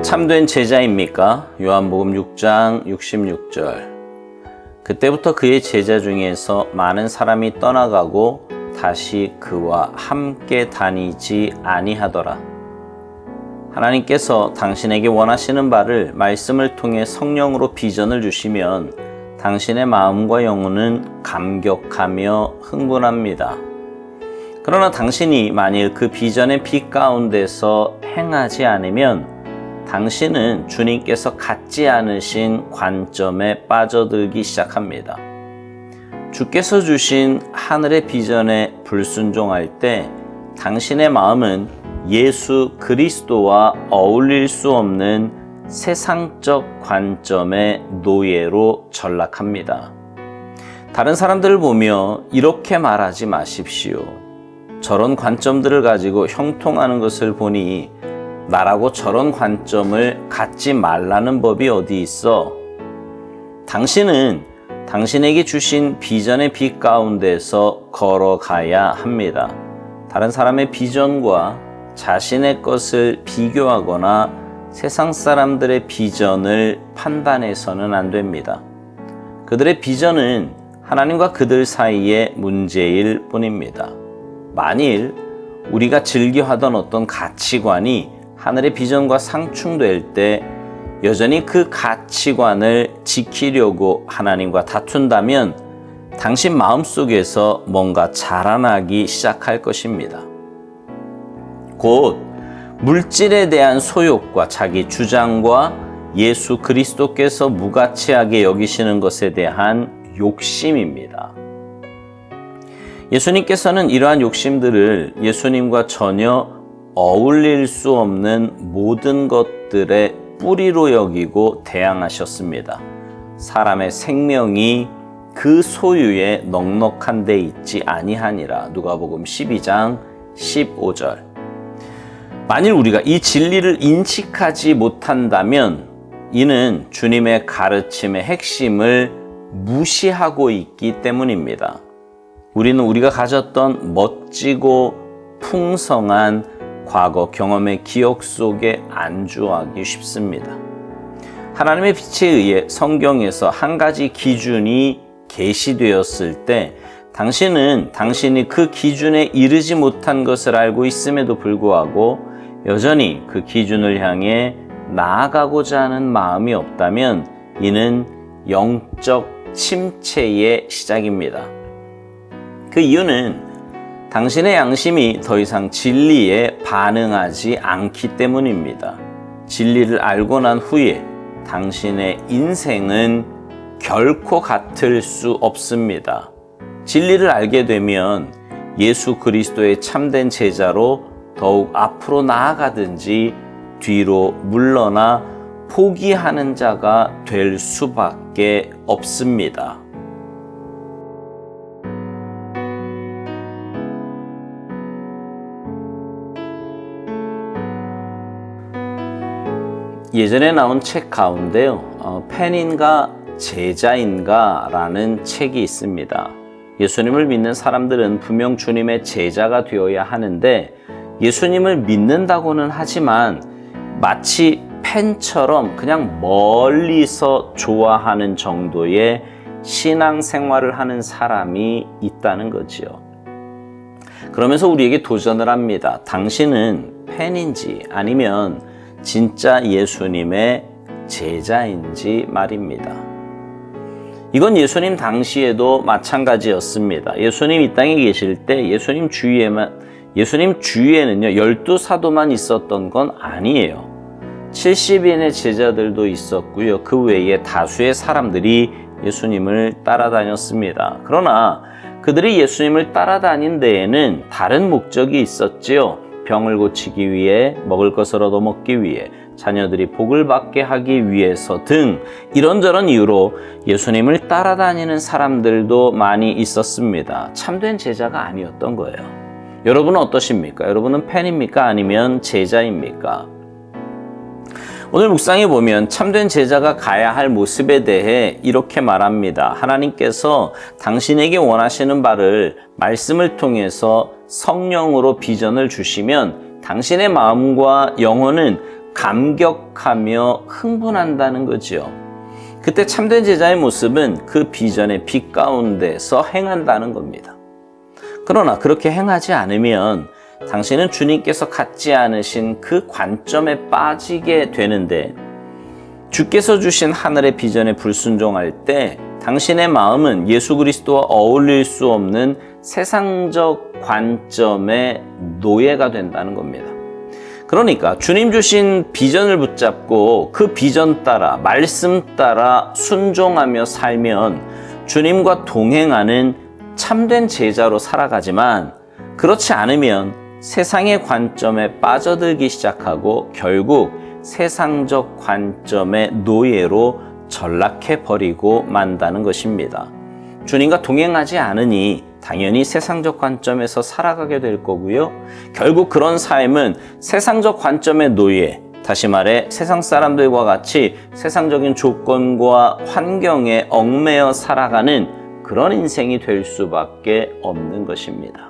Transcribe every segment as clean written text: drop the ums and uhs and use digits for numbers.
참된 제자입니까? 요한복음 6장 66절. 그때부터 그의 제자 중에서 많은 사람이 떠나가고 다시 그와 함께 다니지 아니하더라. 하나님께서 당신에게 원하시는 바를 말씀을 통해 성령으로 비전을 주시면 당신의 마음과 영혼은 감격하며 흥분합니다. 그러나 당신이 만일 그 비전의 빛 가운데서 행하지 않으면 당신은 주님께서 갖지 않으신 관점에 빠져들기 시작합니다. 주께서 주신 하늘의 비전에 불순종할 때 당신의 마음은 예수 그리스도와 어울릴 수 없는 세상적 관점의 노예로 전락합니다. 다른 사람들을 보며 이렇게 말하지 마십시오. 저런 관점들을 가지고 형통하는 것을 보니 나라고 저런 관점을 갖지 말라는 법이 어디 있어? 당신은 당신에게 주신 비전의 빛 가운데서 걸어가야 합니다. 다른 사람의 비전과 자신의 것을 비교하거나 세상 사람들의 비전을 판단해서는 안 됩니다. 그들의 비전은 하나님과 그들 사이의 문제일 뿐입니다. 만일 우리가 즐겨하던 어떤 가치관이 하늘의 비전과 상충될 때 여전히 그 가치관을 지키려고 하나님과 다툰다면 당신 마음속에서 뭔가 자라나기 시작할 것입니다. 곧 물질에 대한 소욕과 자기 주장과 예수 그리스도께서 무가치하게 여기시는 것에 대한 욕심입니다. 예수님께서는 이러한 욕심들을 예수님과 전혀 어울릴 수 없는 모든 것들의 뿌리로 여기고 대항하셨습니다. 사람의 생명이 그 소유에 넉넉한 데 있지 아니하니라. 누가복음 12장 15절. 만일 우리가 이 진리를 인식하지 못한다면 이는 주님의 가르침의 핵심을 무시하고 있기 때문입니다. 우리는 우리가 가졌던 멋지고 풍성한 과거 경험의 기억 속에 안주하기 쉽습니다. 하나님의 빛에 의해 성경에서 한 가지 기준이 계시되었을 때 당신은 당신이 그 기준에 이르지 못한 것을 알고 있음에도 불구하고 여전히 그 기준을 향해 나아가고자 하는 마음이 없다면 이는 영적 침체의 시작입니다. 그 이유는 당신의 양심이 더 이상 진리에 반응하지 않기 때문입니다. 진리를 알고 난 후에 당신의 인생은 결코 같을 수 없습니다. 진리를 알게 되면 예수 그리스도의 참된 제자로 더욱 앞으로 나아가든지 뒤로 물러나 포기하는 자가 될 수밖에 없습니다. 예전에 나온 책 가운데요, 팬인가 제자인가 라는 책이 있습니다. 예수님을 믿는 사람들은 분명 주님의 제자가 되어야 하는데 예수님을 믿는다고는 하지만 마치 팬처럼 그냥 멀리서 좋아하는 정도의 신앙생활을 하는 사람이 있다는 거지요. 그러면서 우리에게 도전을 합니다. 당신은 팬인지 아니면 진짜 예수님의 제자인지 말입니다. 이건 예수님 당시에도 마찬가지였습니다. 예수님 이 땅에 계실 때 예수님 주위에는요 12사도만 있었던 건 아니에요. 70인의 제자들도 있었고요. 그 외에 다수의 사람들이 예수님을 따라다녔습니다. 그러나 그들이 예수님을 따라다닌 데에는 다른 목적이 있었지요. 병을 고치기 위해, 먹을 것을 얻어먹기 위해, 자녀들이 복을 받게 하기 위해서 등 이런저런 이유로 예수님을 따라다니는 사람들도 많이 있었습니다. 참된 제자가 아니었던 거예요. 여러분은 어떠십니까? 여러분은 팬입니까? 아니면 제자입니까? 오늘 묵상해 보면 참된 제자가 가야 할 모습에 대해 이렇게 말합니다. 하나님께서 당신에게 원하시는 바를 말씀을 통해서 성령으로 비전을 주시면 당신의 마음과 영혼은 감격하며 흥분한다는 거지요. 그때 참된 제자의 모습은 그 비전의 빛 가운데서 행한다는 겁니다. 그러나 그렇게 행하지 않으면 당신은 주님께서 갖지 않으신 그 관점에 빠지게 되는데, 주께서 주신 하늘의 비전에 불순종할 때 당신의 마음은 예수 그리스도와 어울릴 수 없는 세상적 관점의 노예가 된다는 겁니다. 그러니까 주님 주신 비전을 붙잡고 그 비전 따라, 말씀 따라 순종하며 살면 주님과 동행하는 참된 제자로 살아가지만, 그렇지 않으면 세상의 관점에 빠져들기 시작하고 결국 세상적 관점의 노예로 전락해버리고 만다는 것입니다. 주님과 동행하지 않으니 당연히 세상적 관점에서 살아가게 될 거고요. 결국 그런 삶은 세상적 관점의 노예, 다시 말해 세상 사람들과 같이 세상적인 조건과 환경에 얽매여 살아가는 그런 인생이 될 수밖에 없는 것입니다.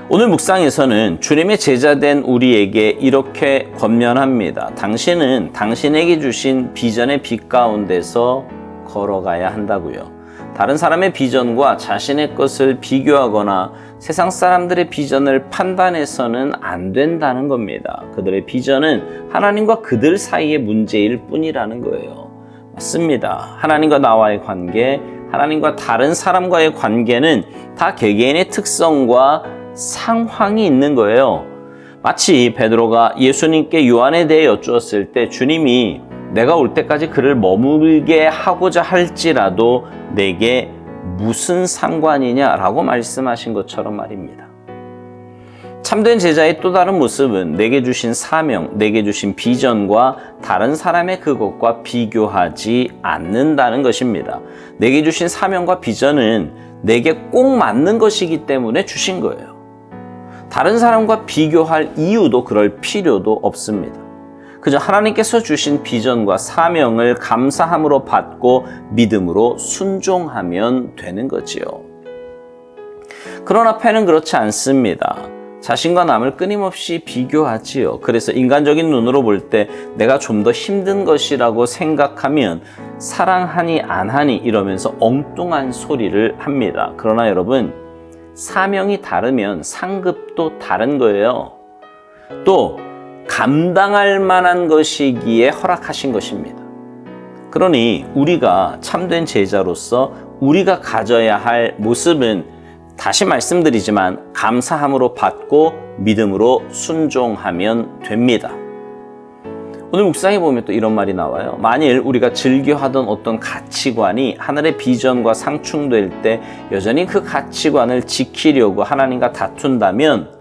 오늘 묵상에서는 주님의 제자된 우리에게 이렇게 권면합니다. 당신은 당신에게 주신 비전의 빛 가운데서 걸어가야 한다고요. 다른 사람의 비전과 자신의 것을 비교하거나 세상 사람들의 비전을 판단해서는 안 된다는 겁니다. 그들의 비전은 하나님과 그들 사이의 문제일 뿐이라는 거예요. 맞습니다. 하나님과 나와의 관계, 하나님과 다른 사람과의 관계는 다 개개인의 특성과 상황이 있는 거예요. 마치 베드로가 예수님께 요한에 대해 여쭈었을 때 주님이 내가 올 때까지 그를 머물게 하고자 할지라도 내게 무슨 상관이냐라고 말씀하신 것처럼 말입니다. 참된 제자의 또 다른 모습은 내게 주신 사명, 내게 주신 비전과 다른 사람의 그것과 비교하지 않는다는 것입니다. 내게 주신 사명과 비전은 내게 꼭 맞는 것이기 때문에 주신 거예요. 다른 사람과 비교할 이유도 그럴 필요도 없습니다. 그저 하나님께서 주신 비전과 사명을 감사함으로 받고 믿음으로 순종하면 되는 거지요. 그러나 팬은 그렇지 않습니다. 자신과 남을 끊임없이 비교하지요. 그래서 인간적인 눈으로 볼 때 내가 좀 더 힘든 것이라고 생각하면 사랑하니 안 하니 이러면서 엉뚱한 소리를 합니다. 그러나 여러분, 사명이 다르면 상급도 다른 거예요. 또 감당할 만한 것이기에 허락하신 것입니다. 그러니 우리가 참된 제자로서 우리가 가져야 할 모습은, 다시 말씀드리지만 감사함으로 받고 믿음으로 순종하면 됩니다. 오늘 묵상해 보면 또 이런 말이 나와요. 만일 우리가 즐겨하던 어떤 가치관이 하늘의 비전과 상충될 때 여전히 그 가치관을 지키려고 하나님과 다툰다면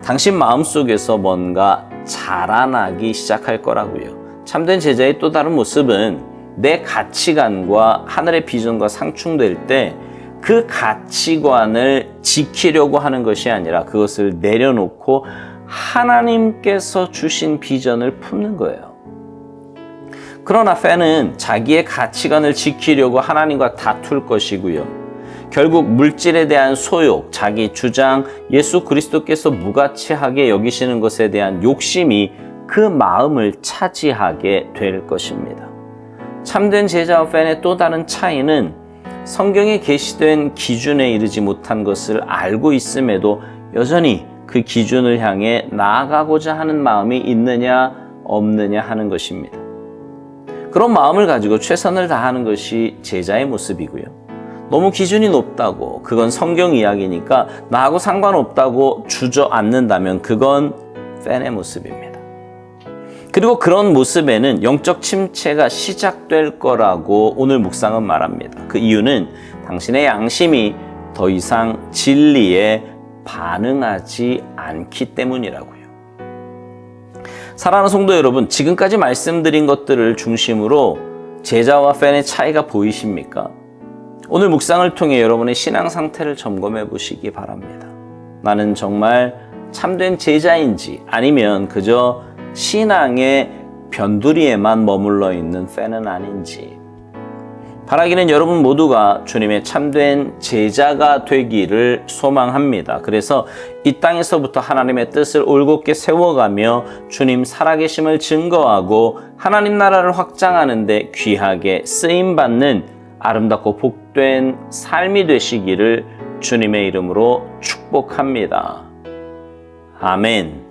당신 마음속에서 뭔가 자라나기 시작할 거라고요. 참된 제자의 또 다른 모습은 내 가치관과 하늘의 비전과 상충될 때 그 가치관을 지키려고 하는 것이 아니라 그것을 내려놓고 하나님께서 주신 비전을 품는 거예요. 그러나 팬은 자기의 가치관을 지키려고 하나님과 다툴 것이고요. 결국 물질에 대한 소욕, 자기 주장, 예수 그리스도께서 무가치하게 여기시는 것에 대한 욕심이 그 마음을 차지하게 될 것입니다. 참된 제자와 팬의 또 다른 차이는 성경에 게시된 기준에 이르지 못한 것을 알고 있음에도 여전히 그 기준을 향해 나아가고자 하는 마음이 있느냐 없느냐 하는 것입니다. 그런 마음을 가지고 최선을 다하는 것이 제자의 모습이고요. 너무 기준이 높다고, 그건 성경 이야기니까 나하고 상관없다고 주저앉는다면 그건 팬의 모습입니다. 그리고 그런 모습에는 영적 침체가 시작될 거라고 오늘 묵상은 말합니다. 그 이유는 당신의 양심이 더 이상 진리에 반응하지 않기 때문이라고요. 사랑하는 성도 여러분, 지금까지 말씀드린 것들을 중심으로 제자와 팬의 차이가 보이십니까? 오늘 묵상을 통해 여러분의 신앙 상태를 점검해 보시기 바랍니다. 나는 정말 참된 제자인지 아니면 그저 신앙의 변두리에만 머물러 있는 팬은 아닌지. 바라기는 여러분 모두가 주님의 참된 제자가 되기를 소망합니다. 그래서 이 땅에서부터 하나님의 뜻을 올곧게 세워가며 주님 살아계심을 증거하고 하나님 나라를 확장하는 데 귀하게 쓰임받는 아름답고 복된 삶이 되시기를 주님의 이름으로 축복합니다. 아멘.